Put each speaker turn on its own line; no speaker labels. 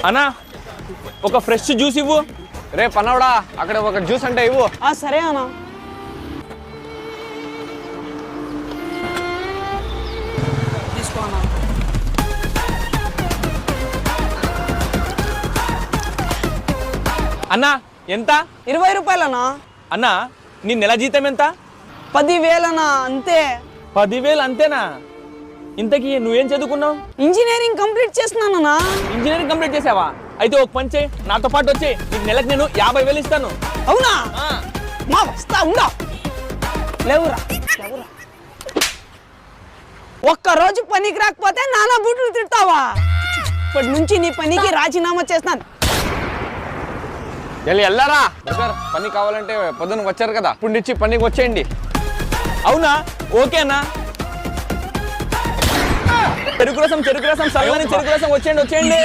అన్నా ఒక fresh juice ఇవ్వు.
రే పనవడా, అక్కడ ఒక జ్యూస్ అంటే ఇవ్వు.
సరే అన్న. తీసుకో అన్న.
అన్నా ఎంత?
20 రూపాయలనా?
అన్నా నీ నెల జీతం ఎంత?
10,000 అంతే.
10,000 అంతేనా? ఇంతకీ నువ్వేం చదువుకున్నావు?
ఇంజనీరింగ్ కంప్లీట్ చేస్తున్నానన్నా.
ఇంజనీరింగ్ కంప్లీట్ చేసావా? అయితే ఒక పని చేయి, నాతో పాటు వచ్చి నీకు నెలకు నేను 50,000 ఇస్తాను.
అవునా? మా వస్తా ఉండా. లేవురా. ఒక్కరోజు పనికి రాకపోతే నానా బూట్లు తిడతావా? ఇప్పటి నుంచి నీ పనికి రాజీనామా చేస్తాను.
వెళ్ళారా బ్రదర్, పని కావాలంటే పొద్దున వచ్చారు కదా, ఇప్పుడు నుంచి పనికి వచ్చేయండి.
అవునా? ఓకేనా? చెరుకు రసం చల్లని చెరుకు రసం వచ్చేయండి.